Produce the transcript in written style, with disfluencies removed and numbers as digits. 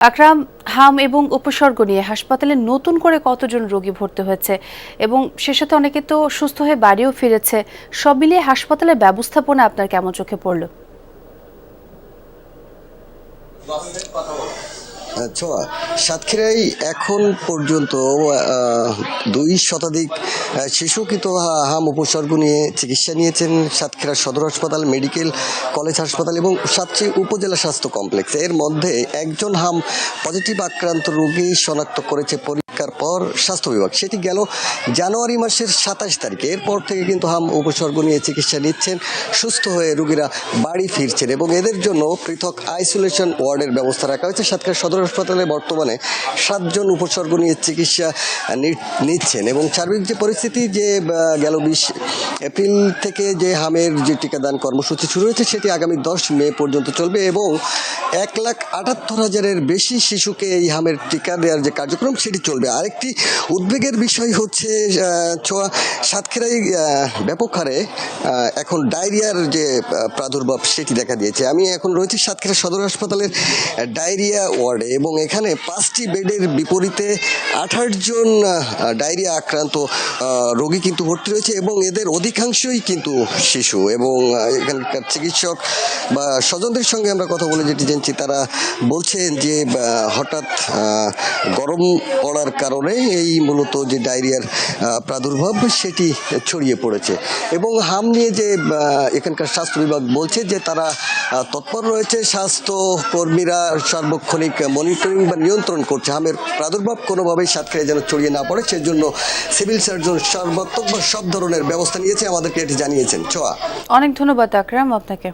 আকরাম, হাম এবং উপসর্গ নিয়ে হাসপাতালে নতুন করে কতজন রোগী ভর্তি হয়েছে এবং সে সাথে অনেকে তো সুস্থ হয়ে বাড়িও ফিরেছে, সব মিলিয়ে হাসপাতালের ব্যবস্থাপনা আপনার কেমন চোখে পড়ল? ছোঁয়া সাতক্ষীরায় এখন পর্যন্ত 2 শতাধিক শিশু কিন্তু হাম উপসর্গ নিয়ে চিকিৎসা নিয়েছেন সাতক্ষীরা সদর হাসপাতাল, মেডিকেল কলেজ হাসপাতাল এবং সাতটি উপজেলা স্বাস্থ্য কমপ্লেক্স। এর মধ্যে একজন হাম পজিটিভ আক্রান্ত রোগী শনাক্ত করেছে পরীক্ষার পর স্বাস্থ্য বিভাগ। সেটি গেল জানুয়ারি মাসের 27 তারিখে। এরপর থেকে কিন্তু হাম উপসর্গ নিয়ে চিকিৎসা নিচ্ছেন, সুস্থ হয়ে রোগীরা বাড়ি ফিরছেন এবং এদের জন্য পৃথক আইসোলেশন ওয়ার্ডের ব্যবস্থা রাখা হয়েছে। সাতক্ষীরা সদর হাসপাতালে বর্তমানে 7 জন উপসর্গ নিয়ে চিকিৎসা নিচ্ছেন এবং সার্বিক যে পরিস্থিতি, যে গেল 20 এপ্রিল থেকে যে হামের যে টিকাদান কর্মসূচি শুরু হয়েছে সেটি আগামী 10 মে পর্যন্ত চলবে এবং 1,78,000-এর বেশি শিশুকে এই হামের টিকা দেওয়ার যে কার্যক্রম সেটি চলবে। আরেকটি উদ্বেগের বিষয় হচ্ছে ছোঁয়া, সাতক্ষীরায় ব্যাপক হারে এখন ডায়রিয়ার যে প্রাদুর্ভাব সেটি দেখা দিয়েছে। আমি এখন রয়েছি সাতক্ষীরা সদর হাসপাতালের ডায়রিয়া ওয়ার্ডে এবং এখানে 5টি বেডের বিপরীতে 28 জন ডায়রিয়া আক্রান্ত রোগী কিন্তু ভর্তি রয়েছে এবং এদের অধিকাংশই কিন্তু শিশু। এবং এখানকার চিকিৎসক বা স্বজনদের সঙ্গে আমরা কথা বলে যেটি জেনেছি, তারা বলছেন যে হঠাৎ গরম পড়ার কারণে এই মূলত যে ডায়রিয়ার প্রাদুর্ভাব সেটি ছড়িয়ে পড়েছে। এবং হাম নিয়ে যে এখানকার স্বাস্থ্য বিভাগ বলছে যে তারা তৎপর রয়েছে, স্বাস্থ্য কর্মীরা সার্বক্ষণিক মনিটরিং বা নিয়ন্ত্রণ করছে। হামের প্রাদুর্ভাব কোনোভাবেই সাতক্ষীরায় যেন ছড়িয়ে না পড়ে সেজন্য সিভিল সার্জন সর্বাত্মক বা সব ধরনের ব্যবস্থা নিয়েছে, আমাদেরকে এটি জানিয়েছেন। ছোঁয়া, অনেক ধন্যবাদ আকরাম আপনাকে।